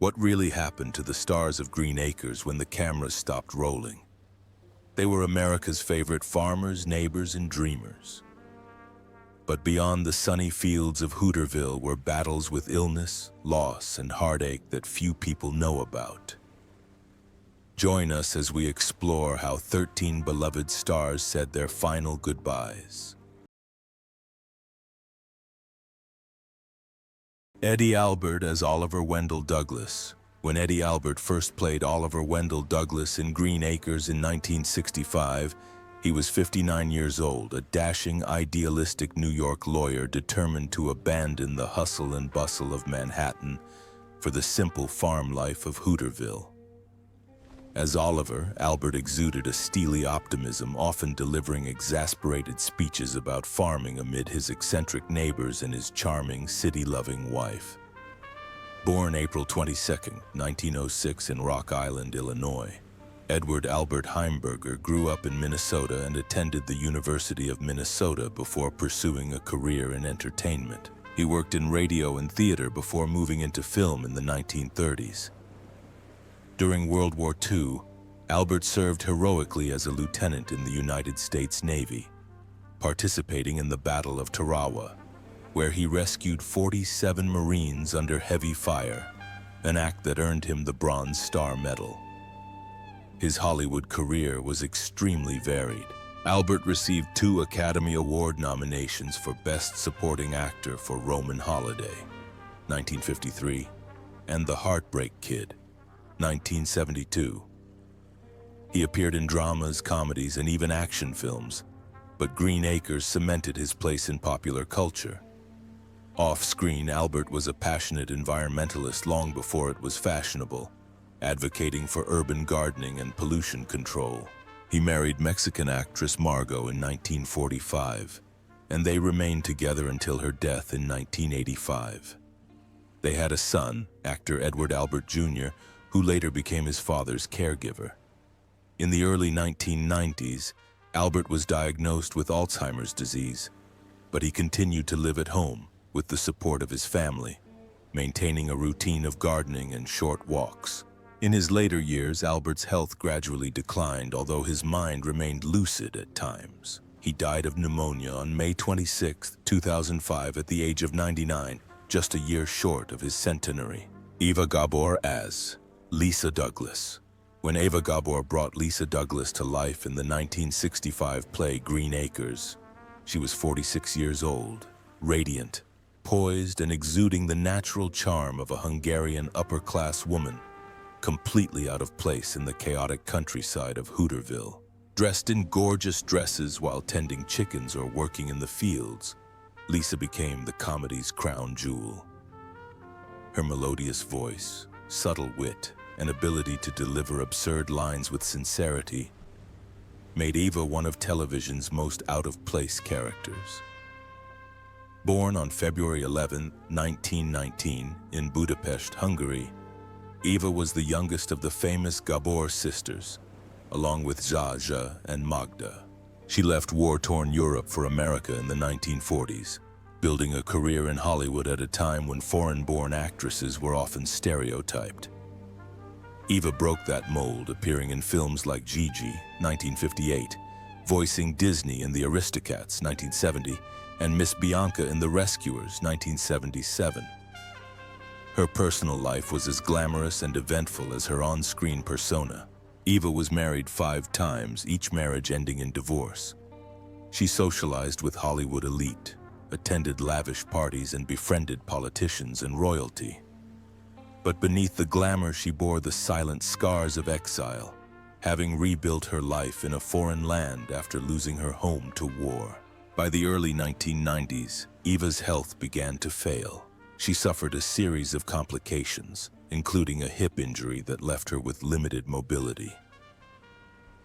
What really happened to the stars of Green Acres when the cameras stopped rolling? They were America's favorite farmers, neighbors, and dreamers. But beyond the sunny fields of Hooterville were battles with illness, loss, and heartache that few people know about. Join us as we explore how 13 beloved stars said their final goodbyes. Eddie Albert as Oliver Wendell Douglas. When Eddie Albert first played Oliver Wendell Douglas in Green Acres in 1965, he was 59 years old, a dashing, idealistic New York lawyer determined to abandon the hustle and bustle of Manhattan for the simple farm life of Hooterville. As Oliver, Albert exuded a steely optimism, often delivering exasperated speeches about farming amid his eccentric neighbors and his charming, city-loving wife. Born April 22, 1906 in Rock Island, Illinois, Edward Albert Heimberger grew up in Minnesota and attended the University of Minnesota before pursuing a career in entertainment. He worked in radio and theater before moving into film in the 1930s. During World War II, Albert served heroically as a lieutenant in the United States Navy, participating in the Battle of Tarawa, where he rescued 47 Marines under heavy fire, an act that earned him the Bronze Star Medal. His Hollywood career was extremely varied. Albert received 2 Academy Award nominations for Best Supporting Actor for Roman Holiday, 1953, and The Heartbreak Kid, 1972. He appeared in dramas, comedies, and even action films, but Green Acres cemented his place in popular culture. Off-screen, Albert was a passionate environmentalist long before it was fashionable, advocating for urban gardening and pollution control. He married Mexican actress Margot in 1945, and they remained together until her death in 1985. They had a son, actor Edward Albert Jr., who later became his father's caregiver. In the early 1990s, Albert was diagnosed with Alzheimer's disease, but he continued to live at home with the support of his family, maintaining a routine of gardening and short walks. In his later years, Albert's health gradually declined, although his mind remained lucid at times. He died of pneumonia on May 26, 2005, at the age of 99, just a year short of his centenary. Eva Gabor as Lisa Douglas. When Eva Gabor brought Lisa Douglas to life in the 1965 play Green Acres, she was 46 years old, radiant, poised, and exuding the natural charm of a Hungarian upper-class woman, completely out of place in the chaotic countryside of Hooterville. Dressed in gorgeous dresses while tending chickens or working in the fields, Lisa became the comedy's crown jewel. Her melodious voice, subtle wit, and ability to deliver absurd lines with sincerity made Eva one of television's most out-of-place characters. Born on February 11, 1919, in Budapest, Hungary, Eva was the youngest of the famous Gabor sisters, along with Zsa and Magda. She left war-torn Europe for America in the 1940s, building a career in Hollywood at a time when foreign-born actresses were often stereotyped. Eva broke that mold, appearing in films like Gigi, 1958, voicing Disney in The Aristocats, 1970, and Miss Bianca in The Rescuers, 1977. Her personal life was as glamorous and eventful as her on-screen persona. Eva was married 5 times, each marriage ending in divorce. She socialized with Hollywood elite, attended lavish parties, and befriended politicians and royalty. But beneath the glamour, she bore the silent scars of exile, having rebuilt her life in a foreign land after losing her home to war. By the early 1990s, Eva's health began to fail. She suffered a series of complications, including a hip injury that left her with limited mobility.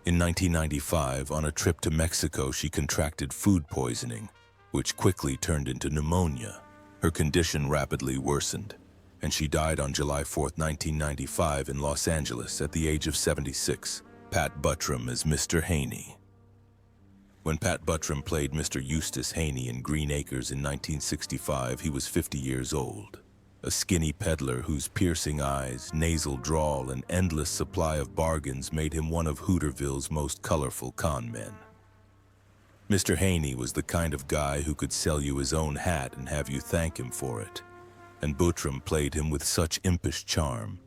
In 1995, on a trip to Mexico, she contracted food poisoning, which quickly turned into pneumonia. Her condition rapidly worsened, and she died on July 4, 1995 in Los Angeles at the age of 76. Pat Buttram as Mr. Haney. When Pat Buttram played Mr. Eustace Haney in Green Acres in 1965, he was 50 years old, a skinny peddler whose piercing eyes, nasal drawl, and endless supply of bargains made him one of Hooterville's most colorful con men. Mr. Haney was the kind of guy who could sell you his own hat and have you thank him for it, and Buttram played him with such impish charm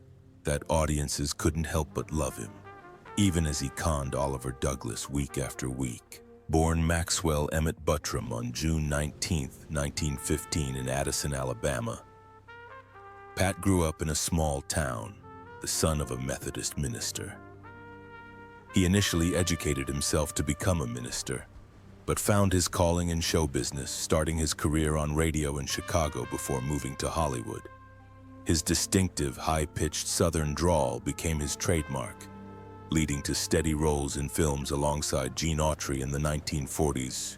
that audiences couldn't help but love him, even as he conned Oliver Douglas week after week. Born Maxwell Emmett Buttram on June 19, 1915 in Addison, Alabama, Pat grew up in a small town, the son of a Methodist minister. He initially educated himself to become a minister, but found his calling in show business, starting his career on radio in Chicago before moving to Hollywood. His distinctive, high-pitched Southern drawl became his trademark, leading to steady roles in films alongside Gene Autry in the 1940s,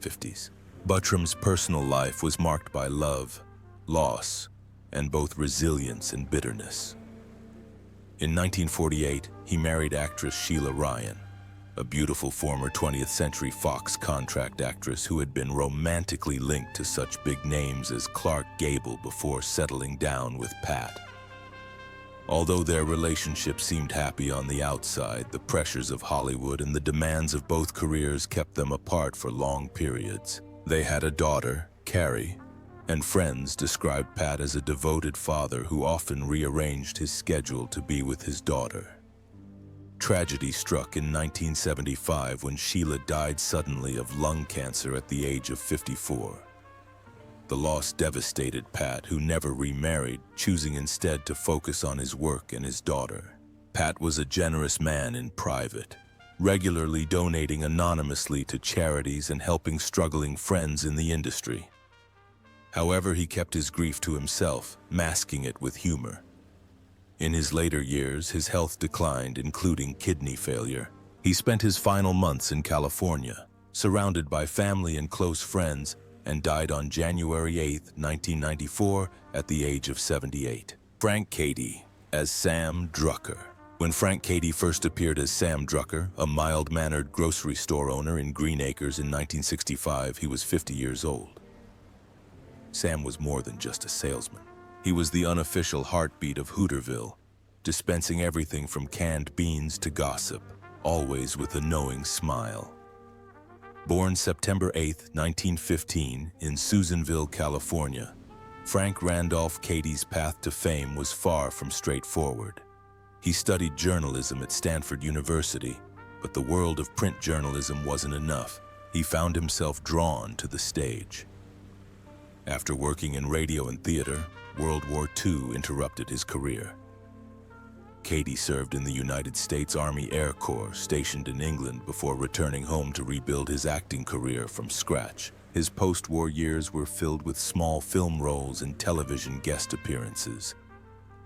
50s. Buttram's personal life was marked by love, loss, and both resilience and bitterness. In 1948, he married actress Sheila Ryan, a beautiful former 20th Century Fox contract actress who had been romantically linked to such big names as Clark Gable before settling down with Pat. Although their relationship seemed happy on the outside, the pressures of Hollywood and the demands of both careers kept them apart for long periods. They had a daughter, Carrie, and friends described Pat as a devoted father who often rearranged his schedule to be with his daughter. Tragedy struck in 1975 when Sheila died suddenly of lung cancer at the age of 54. The loss devastated Pat, who never remarried, choosing instead to focus on his work and his daughter. Pat was a generous man in private, regularly donating anonymously to charities and helping struggling friends in the industry. However, he kept his grief to himself, masking it with humor. In his later years, his health declined, including kidney failure. He spent his final months in California, surrounded by family and close friends, and died on January 8, 1994, at the age of 78. Frank Cady as Sam Drucker. When Frank Cady first appeared as Sam Drucker, a mild-mannered grocery store owner in Green Acres in 1965, he was 50 years old. Sam was more than just a salesman. He was the unofficial heartbeat of Hooterville, dispensing everything from canned beans to gossip, always with a knowing smile. Born September 8, 1915, in Susanville, California, Frank Randolph Cady's path to fame was far from straightforward. He studied journalism at Stanford University, but the world of print journalism wasn't enough. He found himself drawn to the stage. After working in radio and theater, World War II interrupted his career. Cady served in the United States Army Air Corps, stationed in England, before returning home to rebuild his acting career from scratch. His post-war years were filled with small film roles and television guest appearances,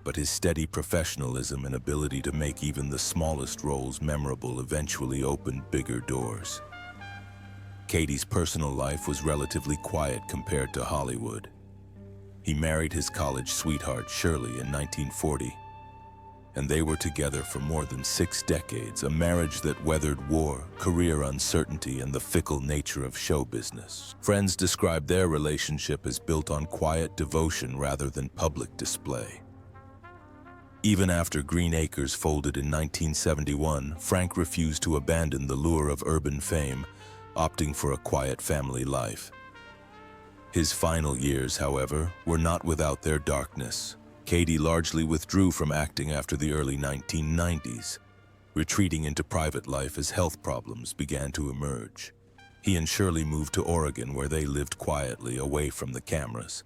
but his steady professionalism and ability to make even the smallest roles memorable eventually opened bigger doors. Cady's personal life was relatively quiet compared to Hollywood. He married his college sweetheart, Shirley, in 1940, and they were together for more than 6 decades, a marriage that weathered war, career uncertainty, and the fickle nature of show business. Friends described their relationship as built on quiet devotion rather than public display. Even after Green Acres folded in 1971, Frank refused to abandon the lure of urban fame, opting for a quiet family life. His final years, however, were not without their darkness. Cady largely withdrew from acting after the early 1990s, retreating into private life as health problems began to emerge. He and Shirley moved to Oregon, where they lived quietly, away from the cameras.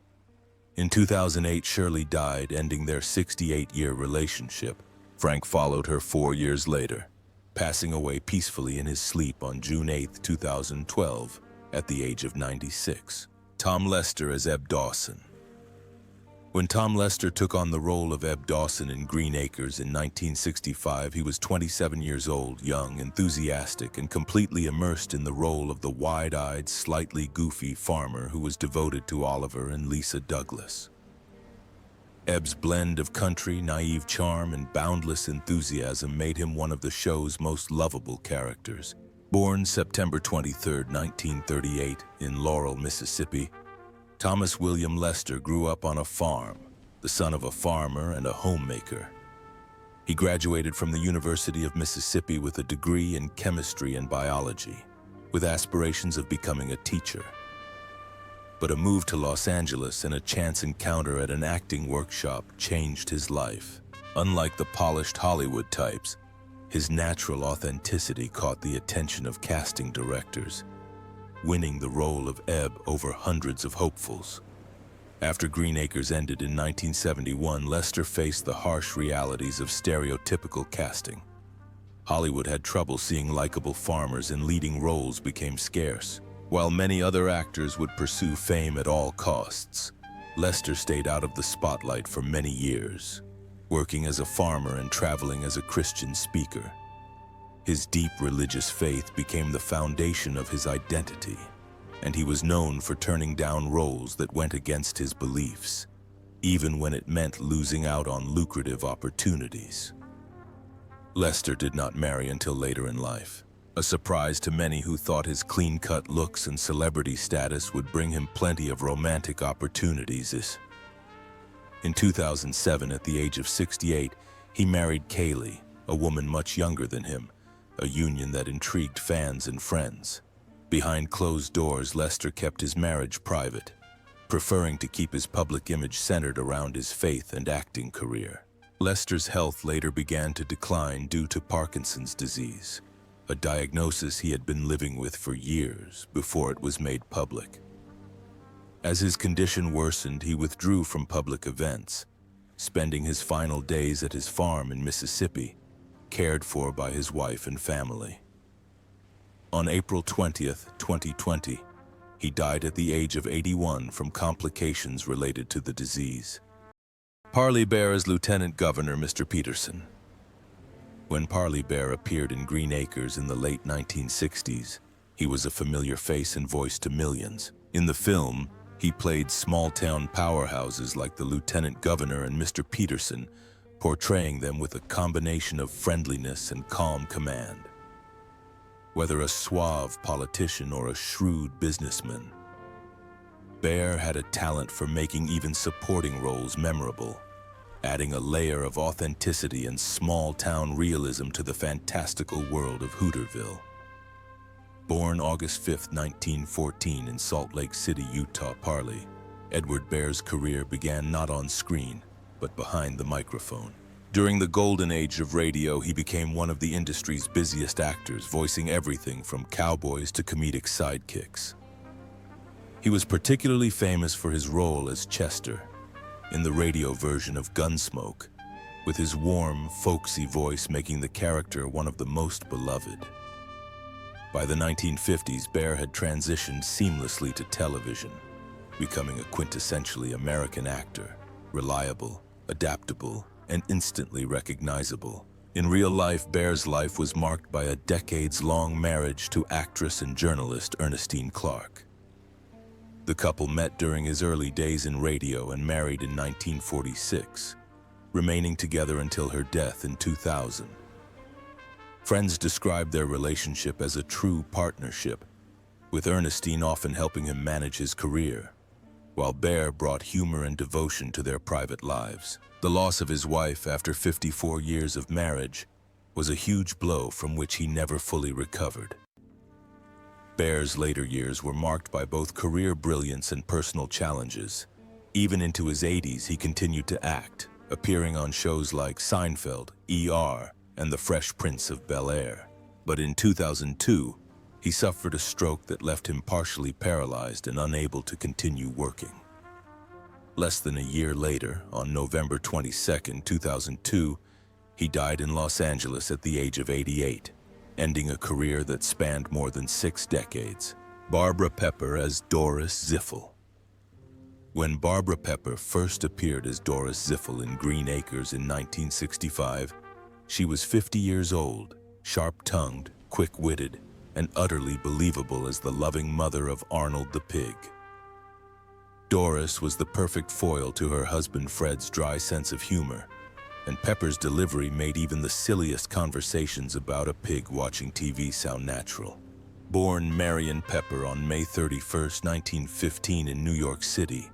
In 2008, Shirley died, ending their 68-year relationship. Frank followed her 4 years later, passing away peacefully in his sleep on June 8, 2012, at the age of 96. Tom Lester as Eb Dawson. When Tom Lester took on the role of Eb Dawson in Green Acres in 1965, he was 27 years old, young, enthusiastic, and completely immersed in the role of the wide-eyed, slightly goofy farmer who was devoted to Oliver and Lisa Douglas. Eb's blend of country, naive charm, and boundless enthusiasm made him one of the show's most lovable characters. Born September 23, 1938, in Laurel, Mississippi, Thomas William Lester grew up on a farm, the son of a farmer and a homemaker. He graduated from the University of Mississippi with a degree in chemistry and biology, with aspirations of becoming a teacher. But a move to Los Angeles and a chance encounter at an acting workshop changed his life. Unlike the polished Hollywood types, his natural authenticity caught the attention of casting directors, winning the role of Ebb over hundreds of hopefuls. After Green Acres ended in 1971, Lester faced the harsh realities of stereotypical casting. Hollywood had trouble seeing likable farmers, and leading roles became scarce. While many other actors would pursue fame at all costs, Lester stayed out of the spotlight for many years, working as a farmer and traveling as a Christian speaker. His deep religious faith became the foundation of his identity, and he was known for turning down roles that went against his beliefs, even when it meant losing out on lucrative opportunities. Lester did not marry until later in life, a surprise to many who thought his clean-cut looks and celebrity status would bring him plenty of romantic opportunities. In 2007, at the age of 68, he married Kaylee, a woman much younger than him, a union that intrigued fans and friends. Behind closed doors, Lester kept his marriage private, preferring to keep his public image centered around his faith and acting career. Lester's health later began to decline due to Parkinson's disease, a diagnosis he had been living with for years before it was made public. As his condition worsened, he withdrew from public events, spending his final days at his farm in Mississippi, cared for by his wife and family. On April 20th, 2020, he died at the age of 81 from complications related to the disease. Parley Bear as Lieutenant Governor Mr. Peterson. When Parley Bear appeared in Green Acres in the late 1960s, he was a familiar face and voice to millions. In the film, he played small-town powerhouses like the Lieutenant Governor and Mr. Peterson, portraying them with a combination of friendliness and calm command. Whether a suave politician or a shrewd businessman, Bear had a talent for making even supporting roles memorable, adding a layer of authenticity and small-town realism to the fantastical world of Hooterville. Born August 5, 1914 in Salt Lake City, Utah, Parley, Edward Bear's career began not on screen, but behind the microphone. During the golden age of radio, he became one of the industry's busiest actors, voicing everything from cowboys to comedic sidekicks. He was particularly famous for his role as Chester in the radio version of Gunsmoke, with his warm, folksy voice making the character one of the most beloved. By the 1950s, Bear had transitioned seamlessly to television, becoming a quintessentially American actor, reliable, adaptable, and instantly recognizable. In real life, Bear's life was marked by a decades-long marriage to actress and journalist Ernestine Clark. The couple met during his early days in radio and married in 1946, remaining together until her death in 2000. Friends described their relationship as a true partnership, with Ernestine often helping him manage his career, while Bear brought humor and devotion to their private lives. The loss of his wife after 54 years of marriage was a huge blow from which he never fully recovered. Bear's later years were marked by both career brilliance and personal challenges. Even into his 80s, he continued to act, appearing on shows like Seinfeld, ER, and The Fresh Prince of Bel-Air. But in 2002, he suffered a stroke that left him partially paralyzed and unable to continue working. Less than a year later, on November 22, 2002, he died in Los Angeles at the age of 88, ending a career that spanned more than 6 decades. Barbara Pepper as Doris Ziffel. When Barbara Pepper first appeared as Doris Ziffel in Green Acres in 1965, she was 50 years old, sharp-tongued, quick-witted, and utterly believable as the loving mother of Arnold the Pig. Doris was the perfect foil to her husband Fred's dry sense of humor, and Pepper's delivery made even the silliest conversations about a pig watching TV sound natural. Born Marion Pepper on May 31, 1915 in New York City,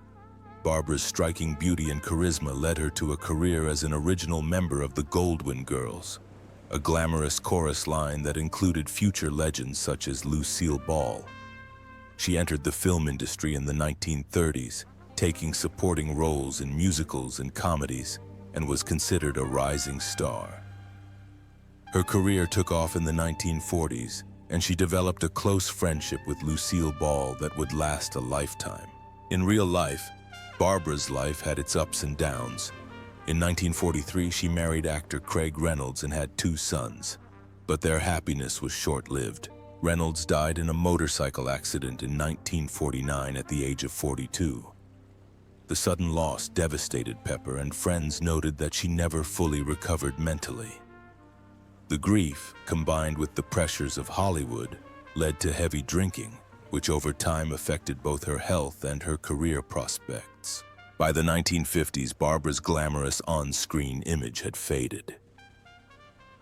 Barbara's striking beauty and charisma led her to a career as an original member of the Goldwyn Girls, a glamorous chorus line that included future legends such as Lucille Ball. She entered the film industry in the 1930s, taking supporting roles in musicals and comedies, and was considered a rising star. Her career took off in the 1940s, and she developed a close friendship with Lucille Ball that would last a lifetime. In real life, Barbara's life had its ups and downs. In 1943, she married actor Craig Reynolds and had 2 sons, but their happiness was short-lived. Reynolds died in a motorcycle accident in 1949 at the age of 42. The sudden loss devastated Pepper, and friends noted that she never fully recovered mentally. The grief, combined with the pressures of Hollywood, led to heavy drinking, which over time affected both her health and her career prospects. By the 1950s, Barbara's glamorous on-screen image had faded,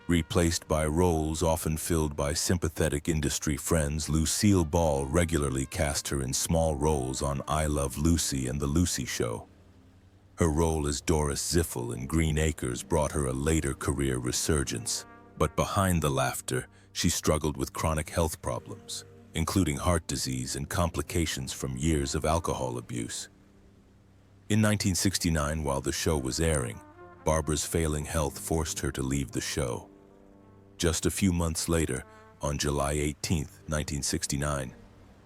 replaced by roles often filled by sympathetic industry friends. Lucille Ball regularly cast her in small roles on I Love Lucy and The Lucy Show. Her role as Doris Ziffel in Green Acres brought her a later career resurgence, but behind the laughter, she struggled with chronic health problems, including heart disease and complications from years of alcohol abuse. In 1969, while the show was airing, Barbara's failing health forced her to leave the show. Just a few months later, on July 18, 1969,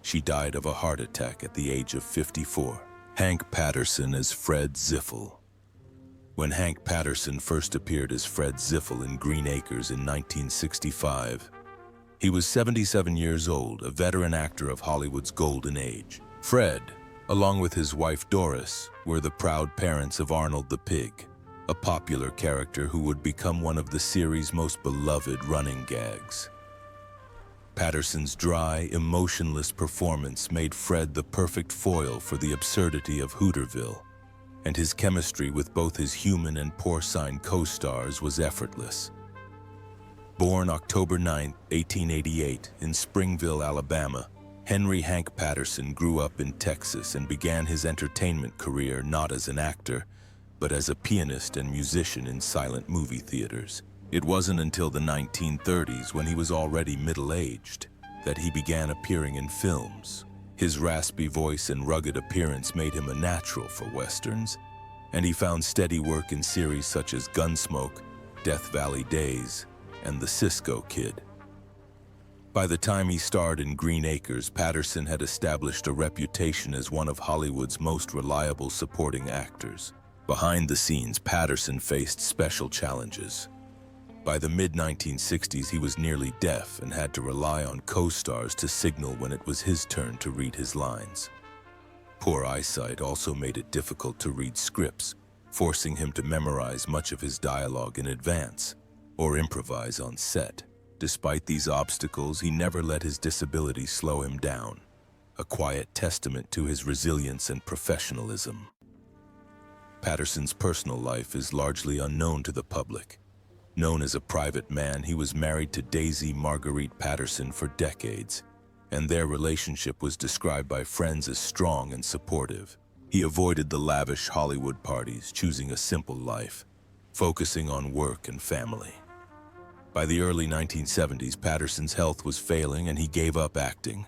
she died of a heart attack at the age of 54. Hank Patterson as Fred Ziffel. When Hank Patterson first appeared as Fred Ziffel in Green Acres in 1965, he was 77 years old, a veteran actor of Hollywood's golden age. Fred, along with his wife Doris, were the proud parents of Arnold the Pig, a popular character who would become one of the series' most beloved running gags. Patterson's dry, emotionless performance made Fred the perfect foil for the absurdity of Hooterville, and his chemistry with both his human and porcine co-stars was effortless. Born October 9, 1888, in Springville, Alabama, Henry Hank Patterson grew up in Texas and began his entertainment career not as an actor, but as a pianist and musician in silent movie theaters. It wasn't until the 1930s, when he was already middle-aged, that he began appearing in films. His raspy voice and rugged appearance made him a natural for westerns, and he found steady work in series such as Gunsmoke, Death Valley Days, and The Cisco Kid. By the time he starred in Green Acres, Patterson had established a reputation as one of Hollywood's most reliable supporting actors. Behind the scenes, Patterson faced special challenges. By the mid-1960s, he was nearly deaf and had to rely on co-stars to signal when it was his turn to read his lines. Poor eyesight also made it difficult to read scripts, forcing him to memorize much of his dialogue in advance or improvise on set. Despite these obstacles, he never let his disability slow him down, a quiet testament to his resilience and professionalism. Patterson's personal life is largely unknown to the public. Known as a private man, he was married to Daisy Marguerite Patterson for decades, and their relationship was described by friends as strong and supportive. He avoided the lavish Hollywood parties, choosing a simple life, focusing on work and family. By the early 1970s, Patterson's health was failing and he gave up acting.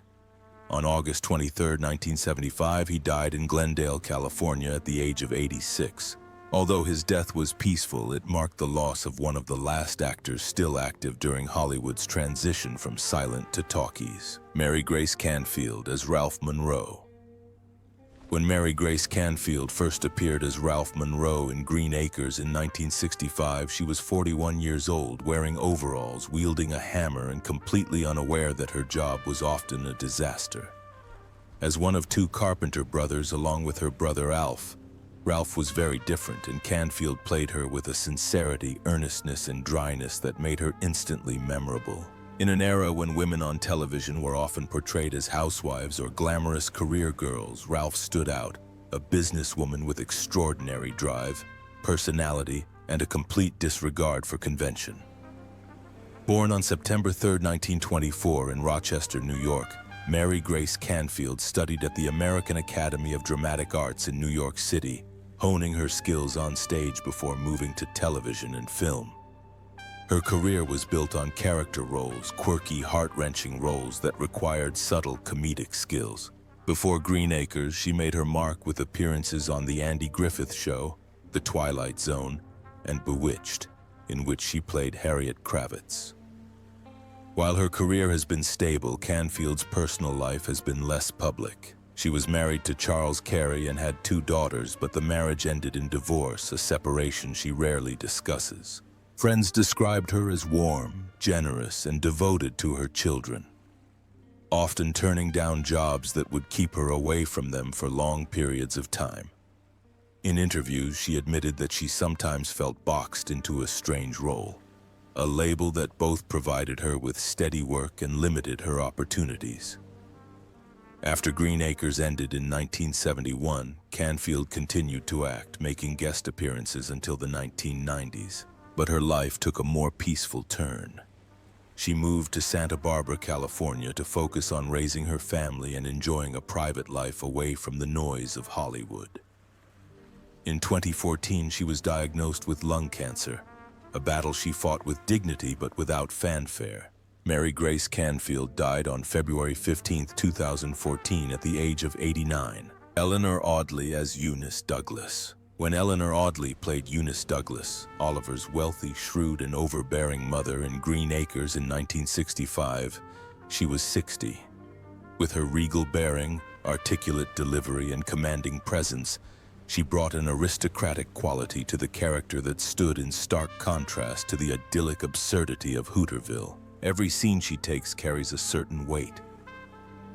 On August 23, 1975, he died in Glendale, California at the age of 86. Although his death was peaceful, it marked the loss of one of the last actors still active during Hollywood's transition from silent to talkies, Mary Grace Canfield as Ralph Monroe. When Mary Grace Canfield first appeared as Ralph Monroe in Green Acres in 1965, she was 41 years old, wearing overalls, wielding a hammer, and completely unaware that her job was often a disaster. As one of 2 Carpenter brothers along with her brother Alf, Ralph was very different, and Canfield played her with a sincerity, earnestness, and dryness that made her instantly memorable. In an era when women on television were often portrayed as housewives or glamorous career girls, Ralph stood out, a businesswoman with extraordinary drive, personality, and a complete disregard for convention. Born on September 3, 1924 in Rochester, New York, Mary Grace Canfield studied at the American Academy of Dramatic Arts in New York City, honing her skills on stage before moving to television and film. Her career was built on character roles, quirky, heart-wrenching roles that required subtle comedic skills. Before Green Acres, she made her mark with appearances on The Andy Griffith Show, The Twilight Zone, and Bewitched, in which she played Harriet Kravitz. While her career has been stable, Canfield's personal life has been less public. She was married to Charles Carey and had 2 daughters, but the marriage ended in divorce, a separation she rarely discusses. Friends described her as warm, generous, and devoted to her children, often turning down jobs that would keep her away from them for long periods of time. In interviews, she admitted that she sometimes felt boxed into a strange role, a label that both provided her with steady work and limited her opportunities. After Green Acres ended in 1971, Canfield continued to act, making guest appearances until the 1990s. But her life took a more peaceful turn. She moved to Santa Barbara, California to focus on raising her family and enjoying a private life away from the noise of Hollywood. In 2014, she was diagnosed with lung cancer, a battle she fought with dignity but without fanfare. Mary Grace Canfield died on February 15, 2014 at the age of 89. Eleanor Audley as Eunice Douglas. When Eleanor Audley played Eunice Douglas, Oliver's wealthy, shrewd, and overbearing mother in Green Acres in 1965, she was 60. With her regal bearing, articulate delivery, and commanding presence, she brought an aristocratic quality to the character that stood in stark contrast to the idyllic absurdity of Hooterville. Every scene she takes carries a certain weight.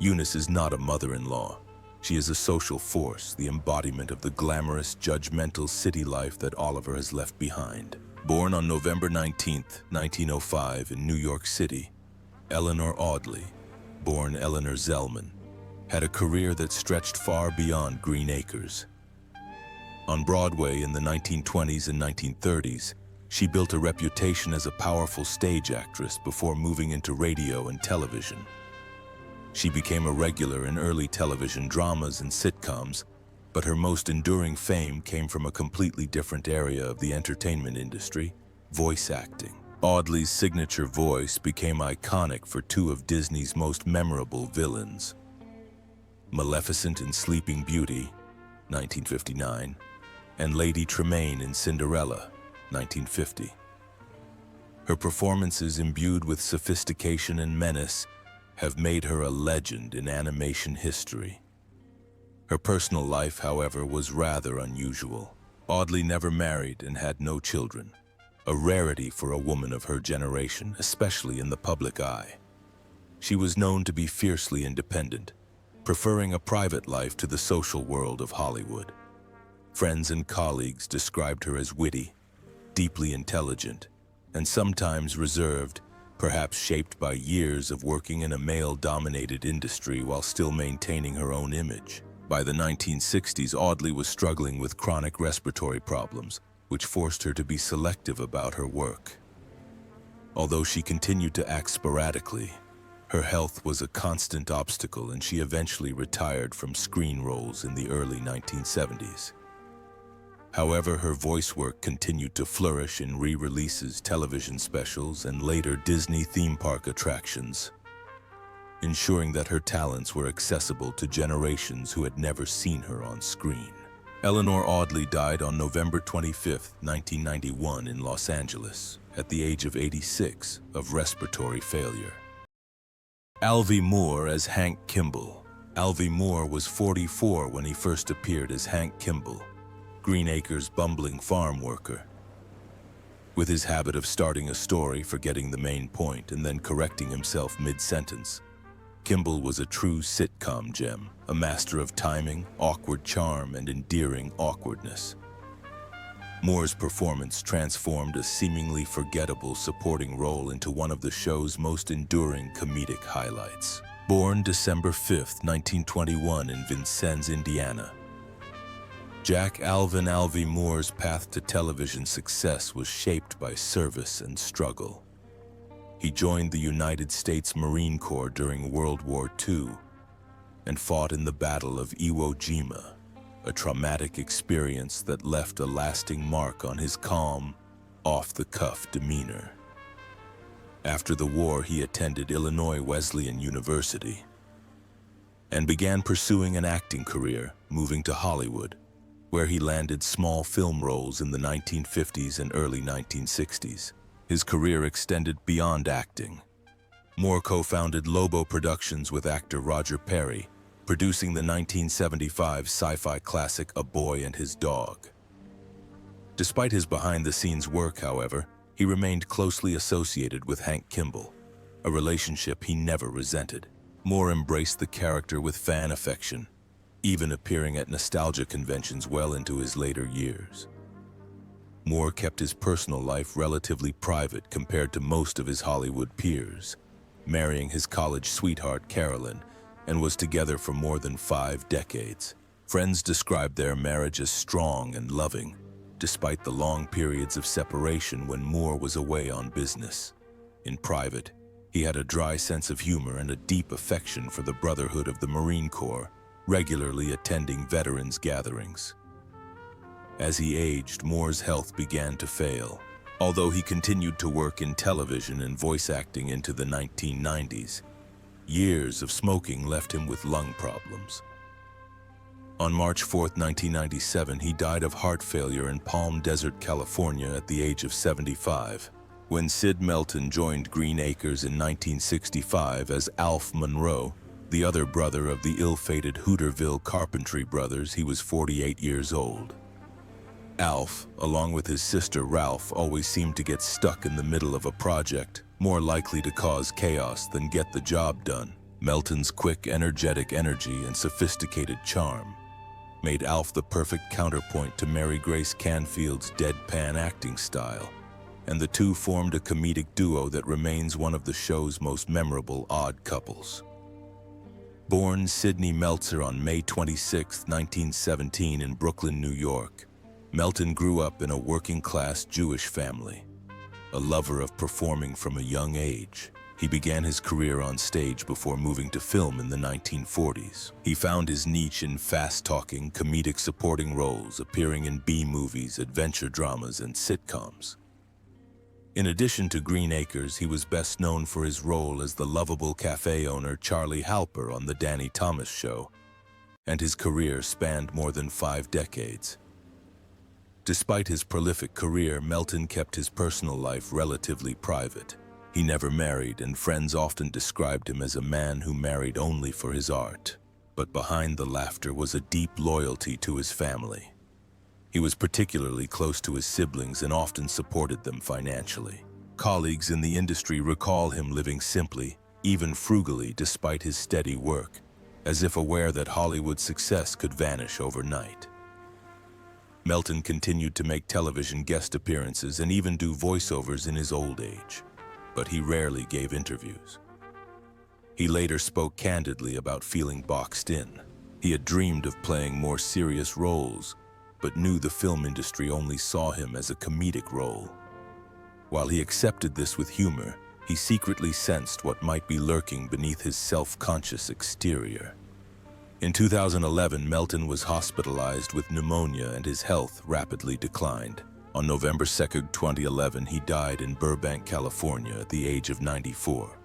Eunice is not a mother-in-law. She is a social force, the embodiment of the glamorous, judgmental city life that Oliver has left behind. Born on November 19, 1905 in New York City, Eleanor Audley, born Eleanor Zellman, had a career that stretched far beyond Green Acres. On Broadway in the 1920s and 1930s, she built a reputation as a powerful stage actress before moving into radio and television. She became a regular in early television dramas and sitcoms, but her most enduring fame came from a completely different area of the entertainment industry, voice acting. Audley's signature voice became iconic for 2 of Disney's most memorable villains, Maleficent in Sleeping Beauty, 1959, and Lady Tremaine in Cinderella, 1950. Her performances, imbued with sophistication and menace, have made her a legend in animation history. Her personal life, however, was rather unusual. Audley never married and had no children, a rarity for a woman of her generation, especially in the public eye. She was known to be fiercely independent, preferring a private life to the social world of Hollywood. Friends and colleagues described her as witty, deeply intelligent, and sometimes reserved, perhaps shaped by years of working in a male-dominated industry while still maintaining her own image. By the 1960s, Audley was struggling with chronic respiratory problems, which forced her to be selective about her work. Although she continued to act sporadically, her health was a constant obstacle, and she eventually retired from screen roles in the early 1970s. However, her voice work continued to flourish in re-releases, television specials, and later Disney theme park attractions, ensuring that her talents were accessible to generations who had never seen her on screen. Eleanor Audley died on November 25, 1991 in Los Angeles, at the age of 86, of respiratory failure. Alvy Moore as Hank Kimball. Alvy Moore was 44 when he first appeared as Hank Kimball, Green Acres' bumbling farm worker. With his habit of starting a story, forgetting the main point, and then correcting himself mid-sentence, Kimball was a true sitcom gem, a master of timing, awkward charm, and endearing awkwardness. Moore's performance transformed a seemingly forgettable supporting role into one of the show's most enduring comedic highlights. Born December 5, 1921 in Vincennes, Indiana, Jack Alvin Alvy Moore's path to television success was shaped by service and struggle. He joined the United States Marine Corps during World War II and fought in the Battle of Iwo Jima, a traumatic experience that left a lasting mark on his calm, off-the-cuff demeanor. After the war, he attended Illinois Wesleyan University and began pursuing an acting career, moving to Hollywood, where he landed small film roles in the 1950s and early 1960s. His career extended beyond acting. Moore co-founded Lobo Productions with actor Roger Perry, producing the 1975 sci-fi classic A Boy and His Dog. Despite his behind-the-scenes work, however, he remained closely associated with Hank Kimball, a relationship he never resented. Moore embraced the character with fan affection, even appearing at nostalgia conventions well into his later years. Moore kept his personal life relatively private compared to most of his Hollywood peers, marrying his college sweetheart Carolyn, and was together for more than 5 decades. Friends described their marriage as strong and loving, despite the long periods of separation when Moore was away on business. In private, he had a dry sense of humor and a deep affection for the Brotherhood of the Marine Corps, regularly attending veterans gatherings. As he aged, Moore's health began to fail. Although he continued to work in television and voice acting into the 1990s, years of smoking left him with lung problems. On March 4, 1997, he died of heart failure in Palm Desert, California at the age of 75. When Sid Melton joined Green Acres in 1965 as Alf Monroe, the other brother of the ill-fated Hooterville Carpentry brothers, he was 48 years old. Alf, along with his sister Ralph, always seemed to get stuck in the middle of a project, more likely to cause chaos than get the job done. Melton's quick, energetic energy and sophisticated charm made Alf the perfect counterpoint to Mary Grace Canfield's deadpan acting style, and the two formed a comedic duo that remains one of the show's most memorable odd couples. Born Sidney Meltzer on May 26, 1917 in Brooklyn, New York, Melton grew up in a working-class Jewish family. A lover of performing from a young age, he began his career on stage before moving to film in the 1940s. He found his niche in fast-talking, comedic supporting roles, appearing in B-movies, adventure dramas, and sitcoms. In addition to Green Acres, he was best known for his role as the lovable cafe owner Charlie Halper on The Danny Thomas Show, and his career spanned more than 5 decades. Despite his prolific career, Melton kept his personal life relatively private. He never married, and friends often described him as a man who married only for his art. But behind the laughter was a deep loyalty to his family. He was particularly close to his siblings and often supported them financially. Colleagues in the industry recall him living simply, even frugally, despite his steady work, as if aware that Hollywood success could vanish overnight. Melton continued to make television guest appearances and even do voiceovers in his old age, but he rarely gave interviews. He later spoke candidly about feeling boxed in. He had dreamed of playing more serious roles, but knew the film industry only saw him as a comedic role. While he accepted this with humor, he secretly sensed what might be lurking beneath his self-conscious exterior. In 2011, Melton was hospitalized with pneumonia and his health rapidly declined. On November 2, 2011, he died in Burbank, California at the age of 94.